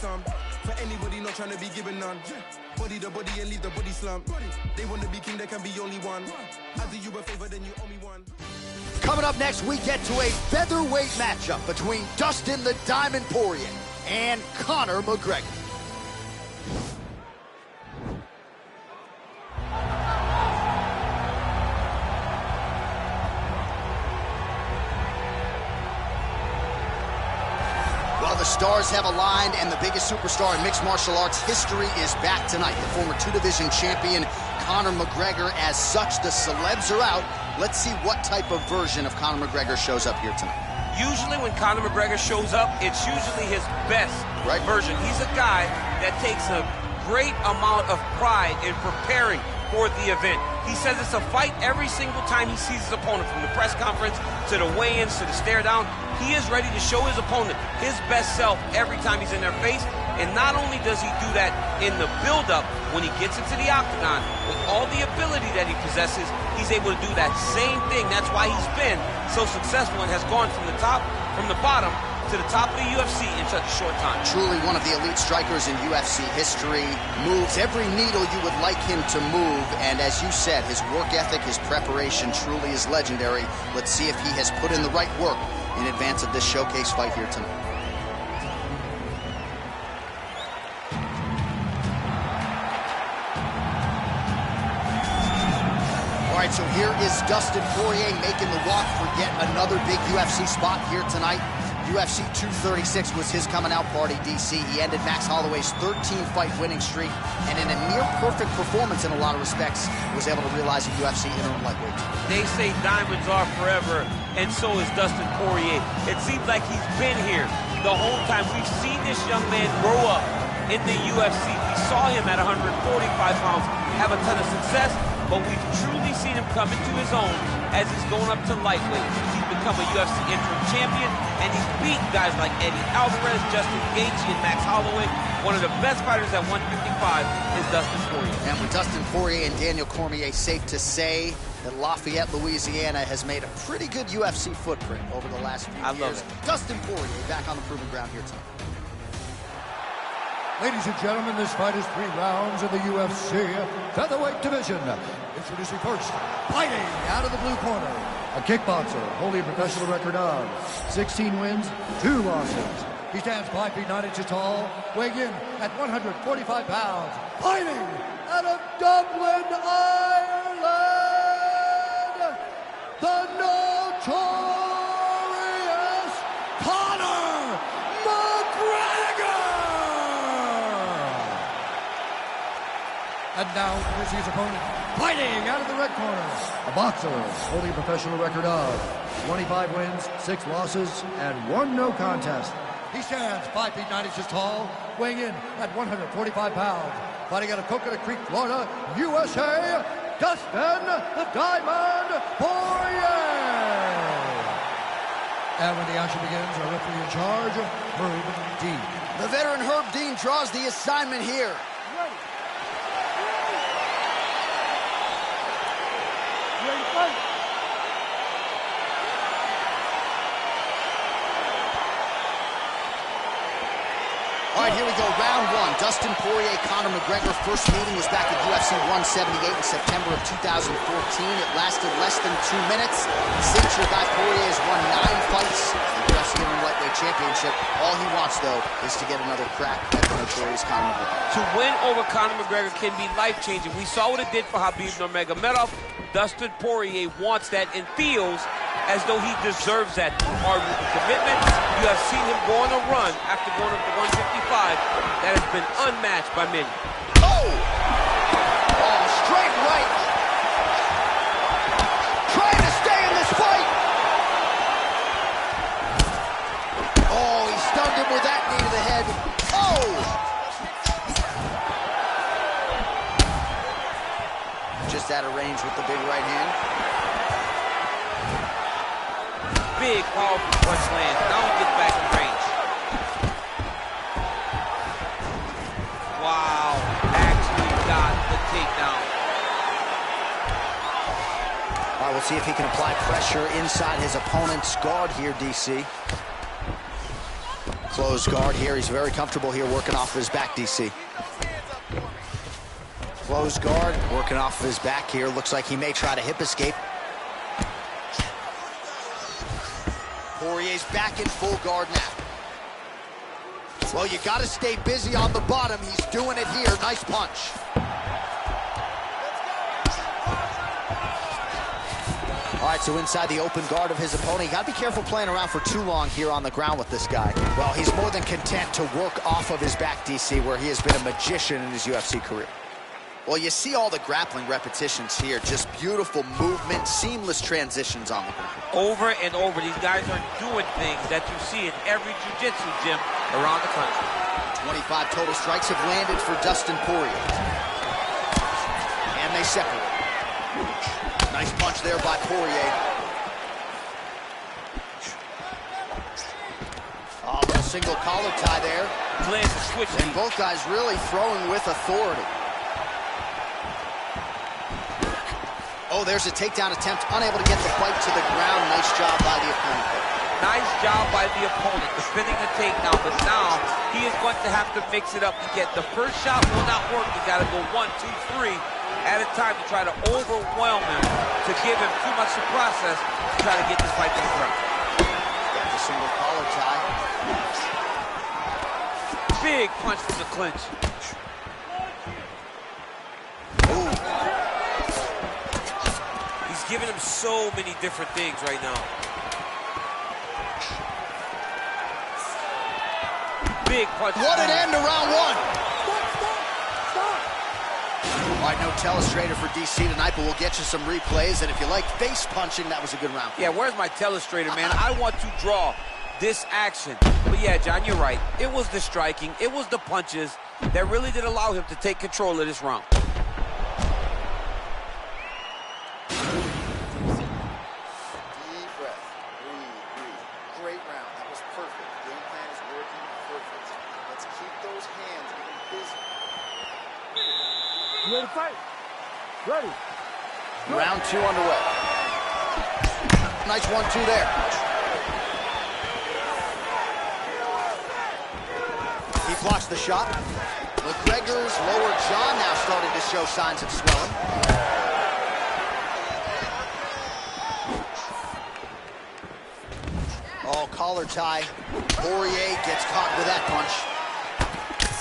some. For anybody not trying to be given none. Body the body and leave the body slump. They want to be king, there can be only one. I do you a favor, then you owe me one. Coming up next, we get to a featherweight matchup between Dustin the Diamond Poirier and Conor McGregor. Well, the stars have aligned, and the biggest superstar in mixed martial arts history is back tonight. The former two-division champion, Conor McGregor. As such, the celebs are out. Let's see what type of version of Conor McGregor shows up here tonight. Usually when Conor McGregor shows up, it's usually his best version. He's a guy that takes a great amount of pride in preparing for the event. He says it's a fight every single time he sees his opponent, from the press conference to the weigh-ins to the stare down. He is ready to show his opponent his best self every time he's in their face. And not only does he do that in the build-up when he gets into the octagon, with all the ability that he possesses, he's able to do that same thing. That's why he's been so successful and has gone from the bottom to the top of the UFC in such a short time. Truly one of the elite strikers in UFC history. Moves every needle you would like him to move. And as you said, his work ethic, his preparation truly is legendary. Let's see if he has put in the right work in advance of this showcase fight here tonight. All right, so here is Dustin Poirier making the walk for yet another big UFC spot here tonight. UFC 236 was his coming out party, DC. He ended Max Holloway's 13-fight winning streak, and in a near-perfect performance in a lot of respects, was able to realize a UFC interim lightweight. They say diamonds are forever, and so is Dustin Poirier. It seems like he's been here the whole time. We've seen this young man grow up in the UFC. We saw him at 145 pounds have a ton of success, but we've truly seen him come into his own as he's going up to lightweight. He's become a UFC interim champion, and he's beat guys like Eddie Alvarez, Justin Gaethje, and Max Holloway. One of the best fighters at 155 is Dustin Poirier. And with Dustin Poirier and Daniel Cormier, safe to say that Lafayette, Louisiana has made a pretty good UFC footprint over the last few years. I love it. Dustin Poirier back on the proven ground here tonight. Ladies and gentlemen, this fight is 3 rounds in the UFC featherweight division. Introducing first, fighting out of the blue corner, a kickboxer holding a professional record of 16 wins, 2 losses. He stands 5 feet 9 inches tall, weighing in at 145 pounds. Fighting out of Dublin, Ireland, the notorious Conor McGregor! And now, here's his opponent, fighting out of the red corner, a boxer holding a professional record of 25 wins, 6 losses, and 1 no contest. He stands 5 feet 9 inches tall, weighing in at 145 pounds. Fighting out of Coconut Creek, Florida, USA, Dustin the Diamond Poirier. And when the action begins, our referee in charge, Herb Dean. The veteran Herb Dean draws the assignment here. All right, here we go, round 1. Dustin Poirier, Conor McGregor. First meeting was back at UFC 178 in September of 2014. It lasted less than 2 minutes. Since your guy Poirier has won 9 fights in the UFC Interim Lightweight Championship. All he wants, though, is to get another crack at the notorious Conor McGregor. To win over Conor McGregor can be life-changing. We saw what it did for Khabib Nurmagomedov. Dustin Poirier wants that and feels as though he deserves that. Hard commitment. You have seen him go on a run after going up to 155 that has been unmatched by many. Oh! Oh, straight right. Trying to stay in this fight. Oh, he stunned him with that knee to the head. Oh! Just out of range with the big right hand. Big, powerful punch lands. Now he gets back in range. Wow, actually got the takedown. All right, we'll see if he can apply pressure inside his opponent's guard here, DC. Closed guard here. He's very comfortable here working off of his back, DC. Closed guard, working off of his back here. Looks like he may try to hip escape. Poirier's back in full guard now. Well, you got to stay busy on the bottom. He's doing it here. Nice punch. All right, so inside the open guard of his opponent. You got to be careful playing around for too long here on the ground with this guy. Well, he's more than content to work off of his back, DC, where he has been a magician in his UFC career. Well, you see all the grappling repetitions here. Just beautiful movement, seamless transitions on the ground. Over and over, these guys are doing things that you see in every jiu-jitsu gym around the country. 25 total strikes have landed for Dustin Poirier. And they separate. Nice punch there by Poirier. Oh, little single collar tie there. Lands a switch. And both guys really throwing with authority. Oh, there's a takedown attempt. Unable to get the fight to the ground. Nice job by the opponent. Nice job by the opponent defending the takedown, but now he is going to have to mix it up to get the first shot will not work. You got to go 1, 2, 3 at a time to try to overwhelm him, to give him too much to process to try to get this fight to the ground. Got the single collar tie. Big punch from the clinch. Ooh. He's giving him so many different things right now. Big punch. What an end to round one. All right, no telestrator for DC tonight, but we'll get you some replays. And if you like face punching, that was a good round. Yeah, where's my telestrator, man? I want to draw this action. But yeah, John, you're right. It was the striking, it was the punches that really did allow him to take control of this round. Ready to fight? Ready. Round two underway. Nice 1-2 there. He blocks the shot. Mcgregor's lower jaw now starting to show signs of swelling. Oh, collar tie. Poirier gets caught with that punch.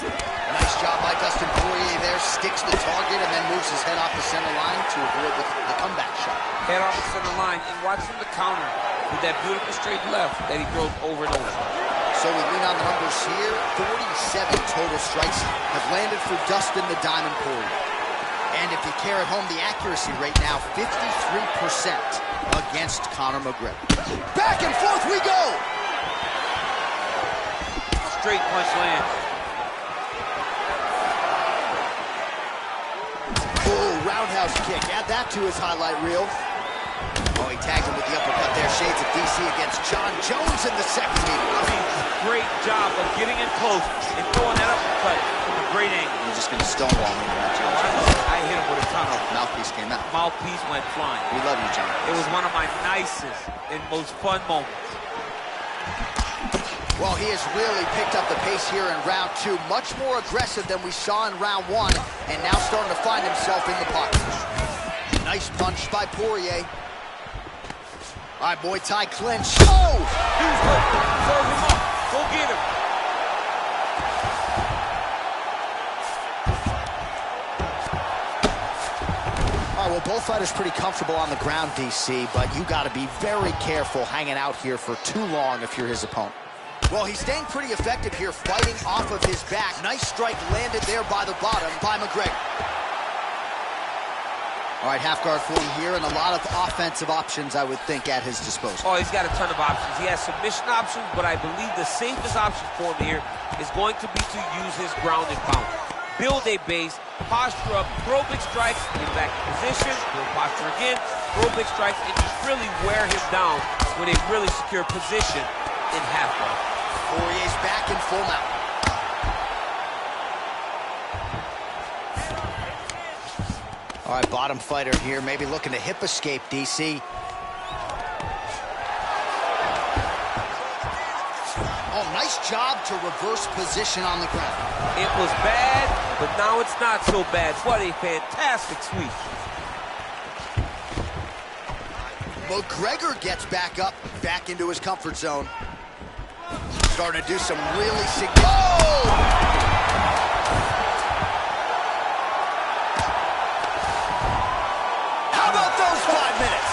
Nice job by Dustin Poirier there. Sticks the target and then moves his head off the center line to avoid the comeback shot. Head off the center line and watch him the counter with that beautiful straight left that he throws over and over. So we lean on the numbers here. 47 total strikes have landed for Dustin the Diamond Poirier. And if you care at home, the accuracy rate now 53% against Conor McGregor. Back and forth we go! Straight punch lands. Oh, roundhouse kick. Add that to his highlight reel. Oh, he tagged him with the uppercut there. Shades of DC against John Jones in the second meeting. Great job of getting in close and throwing that uppercut from a great angle. You're just going to stonewall me in that, John. I hit him with a ton of mouthpiece came out. Mouthpiece went flying. We love you, John. It was one of my nicest and most fun moments. Well, he has really picked up the pace here in round two. Much more aggressive than we saw in round one, and now starting to find himself in the pocket. Nice punch by Poirier. All right, Muay Thai clinch. Oh! He's hurt. Serve him up. Go get him. All right, well, both fighters pretty comfortable on the ground, DC, but you got to be very careful hanging out here for too long if you're his opponent. Well, he's staying pretty effective here, fighting off of his back. Nice strike landed there by the bottom by McGregor. All right, half guard for him here, and a lot of offensive options, I would think, at his disposal. Oh, he's got a ton of options. He has submission options, but I believe the safest option for him here is going to be to use his ground and pound. Build a base, posture up, throw big strikes, get back in position, build posture again, throw big strikes, and just really wear him down with a really secure position in half guard. Poirier's back in full mount. All right, bottom fighter here, maybe looking to hip escape, DC. Oh, nice job to reverse position on the ground. It was bad, but now it's not so bad. What a fantastic sweep. McGregor gets back up, back into his comfort zone. Starting to do some really significant... Oh! How about those 5 minutes?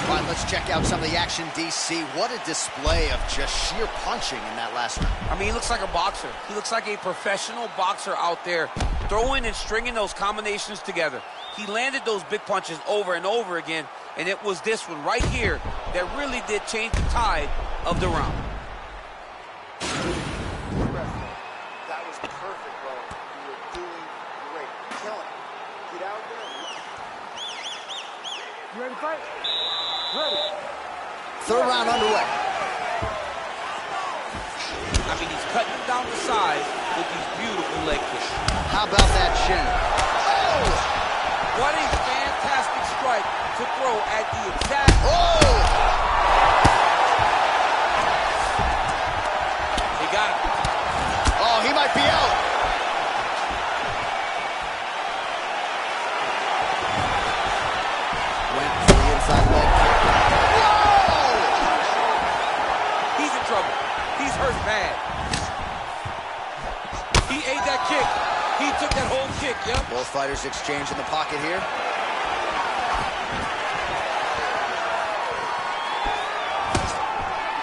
All right, let's check out some of the action, DC. What a display of just sheer punching in that last round. I mean, he looks like a boxer. He looks like a professional boxer out there, throwing and stringing those combinations together. He landed those big punches over and over again, and it was this one right here that really did change the tide of the round. That was perfect, bro. You were doing great. Killing it. Get out there. You ready to fight? Ready. Third round underway. I mean, he's cutting them down the sides with these beautiful leg kicks. How about that shin? Oh! What a fantastic strike to throw at the exact... Oh! He got him. Oh, he might be out. Went for the inside leg kick. Whoa! He's in trouble. He's hurt bad. He ate that kick. He took that whole kick, yep. Both fighters exchange in the pocket here.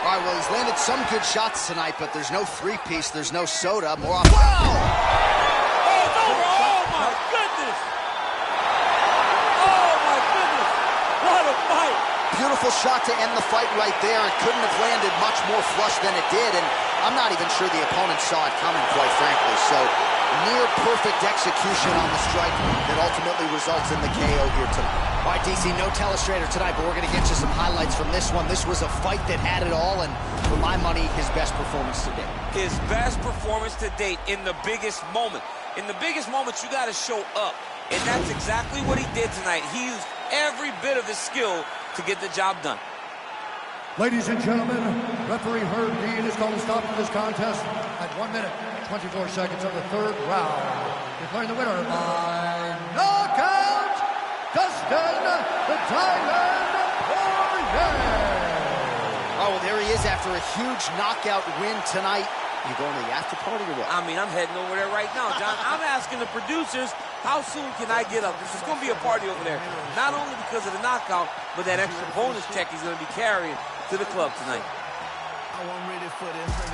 All right, well, he's landed some good shots tonight, but there's no three-piece, there's no soda. More off. Wow! Oh, it's over. Oh, my goodness. Oh, my goodness. What a fight. Beautiful shot to end the fight right there. It couldn't have landed much more flush than it did, and I'm not even sure the opponent saw it coming, quite frankly. So, near perfect execution on the strike that ultimately results in the KO here tonight. All right, DC, no telestrator tonight, but we're going to get you some highlights from this one. This was a fight that had it all, and for my money, his best performance to date. His best performance to date in the biggest moment. In the biggest moments, you got to show up, and that's exactly what he did tonight. He used every bit of his skill to get the job done. Ladies and gentlemen, referee Herb Dean is going to stop this contest at 1 minute, 24 seconds of the third round. Declaring the winner by knockout, Dustin the Diamond Poirier. Oh, well, there he is after a huge knockout win tonight. You going to the after party or what? I mean, I'm heading over there right now, John. I'm asking the producers, how soon can I get up? This is going to be a party over there. Not only because of the knockout, but that extra bonus check he's going to be carrying to the club tonight. I wasn't ready for this.